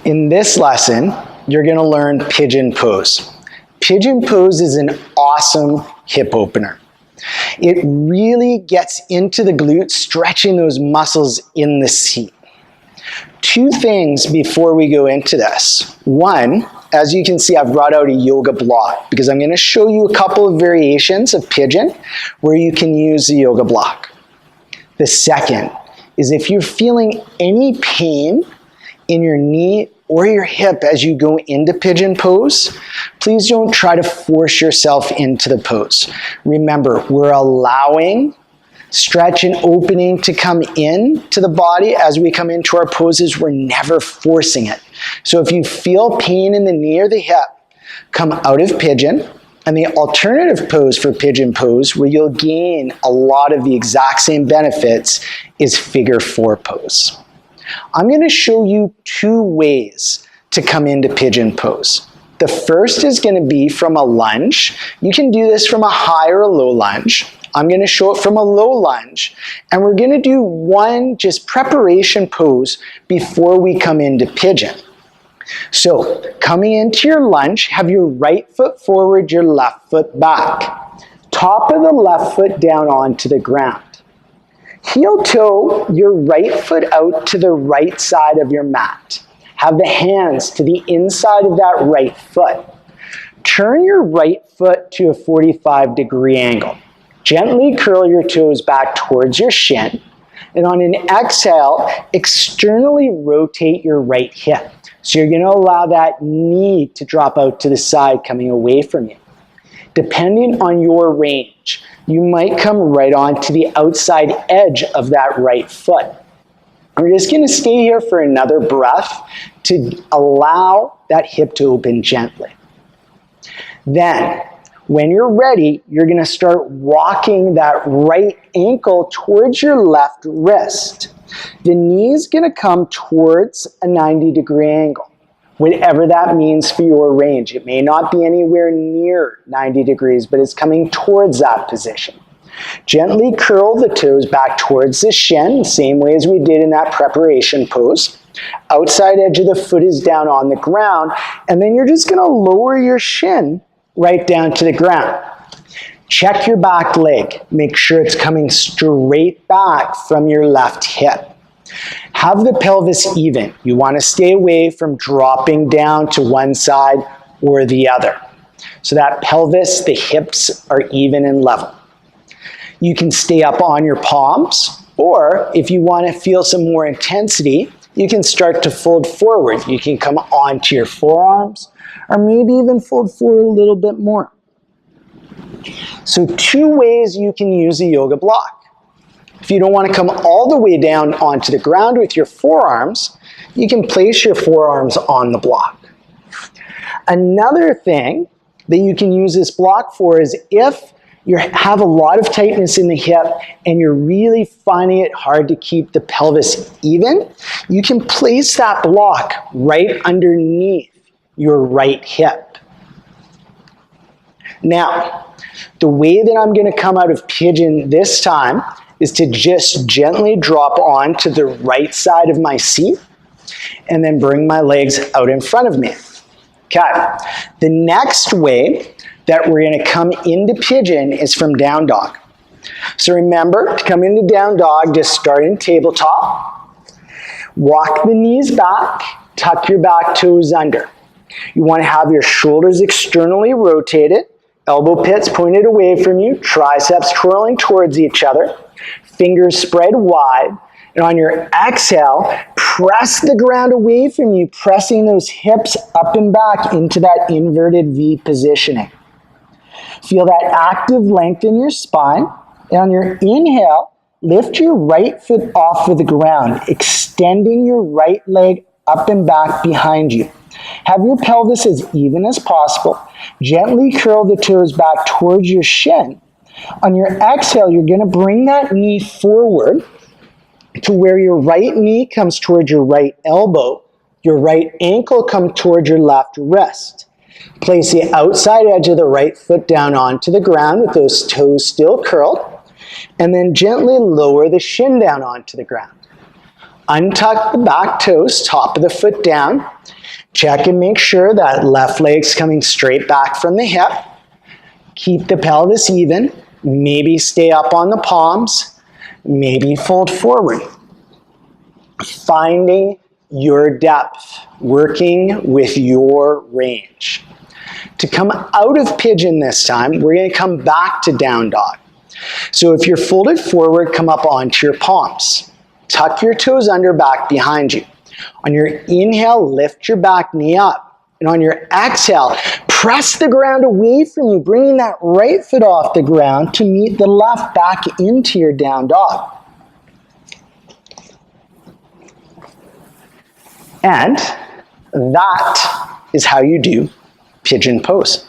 In this lesson, you're going to learn pigeon pose. Pigeon pose is an awesome hip opener. It really gets into the glutes, stretching those muscles in the seat. Two things before we go into this. One, as you can see, I've brought out a yoga block because I'm going to show you a couple of variations of pigeon where you can use the yoga block. The second is if you're feeling any pain in your knee or your hip as you go into pigeon pose, please don't try to force yourself into the pose. Remember, we're allowing stretch and opening to come in to the body as we come into our poses. We're never forcing it. So if you feel pain in the knee or the hip, come out of pigeon. And the alternative pose for pigeon pose, where you'll gain a lot of the exact same benefits, is figure four pose. I'm going to show you two ways to come into pigeon pose. The first is going to be from a lunge. You can do this from a high or a low lunge. I'm going to show it from a low lunge. And we're going to do one just preparation pose before we come into pigeon. So, coming into your lunge, have your right foot forward, your left foot back. Top of the left foot down onto the ground. Heel toe your right foot out to the right side of your mat. Have the hands to the inside of that right foot. Turn your right foot to a 45-degree angle. Gently curl your toes back towards your shin. And on an exhale, externally rotate your right hip. So you're going to allow that knee to drop out to the side, coming away from you. Depending on your range, you might come right onto the outside edge of that right foot. We're just going to stay here for another breath to allow that hip to open gently. Then, when you're ready, you're going to start walking that right ankle towards your left wrist. The knee is going to come towards a 90-degree angle, whatever that means for your range. It may not be anywhere near 90 degrees, but it's coming towards that position. Gently curl the toes back towards the shin, the same way as we did in that preparation pose. Outside edge of the foot is down on the ground, and then you're just going to lower your shin right down to the ground. Check your back leg. Make sure it's coming straight back from your left hip. Have the pelvis even. You want to stay away from dropping down to one side or the other. So that pelvis, the hips are even and level. You can stay up on your palms, or if you want to feel some more intensity, you can start to fold forward. You can come onto your forearms, or maybe even fold forward a little bit more. So two ways you can use a yoga block. If you don't want to come all the way down onto the ground with your forearms, you can place your forearms on the block. Another thing that you can use this block for is if you have a lot of tightness in the hip and you're really finding it hard to keep the pelvis even, you can place that block right underneath your right hip. Now, the way that I'm going to come out of pigeon this time is to just gently drop onto the right side of my seat and then bring my legs out in front of me. Okay. The next way that we're going to come into pigeon is from down dog. So remember, to come into down dog, just start in tabletop. Walk the knees back, tuck your back toes under. You want to have your shoulders externally rotated, elbow pits pointed away from you, triceps twirling towards each other, fingers spread wide, and on your exhale, press the ground away from you, pressing those hips up and back into that inverted V positioning. Feel that active length in your spine, and on your inhale, lift your right foot off of the ground, extending your right leg up and back behind you. Have your pelvis as even as possible. Gently curl the toes back towards your shin. On your exhale, you're going to bring that knee forward to where your right knee comes towards your right elbow. Your right ankle comes towards your left wrist. Place the outside edge of the right foot down onto the ground with those toes still curled. And then gently lower the shin down onto the ground. Untuck the back toes, top of the foot down, Check and make sure that left leg's coming straight back from the hip. Keep the pelvis even. Maybe stay up on the palms. Maybe fold forward. Finding your depth, working with your range. To come out of pigeon this time, we're going to come back to down dog. So if you're folded forward, come up onto your palms. Tuck your toes under back behind you. On your inhale, lift your back knee up. And on your exhale, press the ground away from you, bringing that right foot off the ground to meet the left back into your down dog. And that is how you do pigeon pose.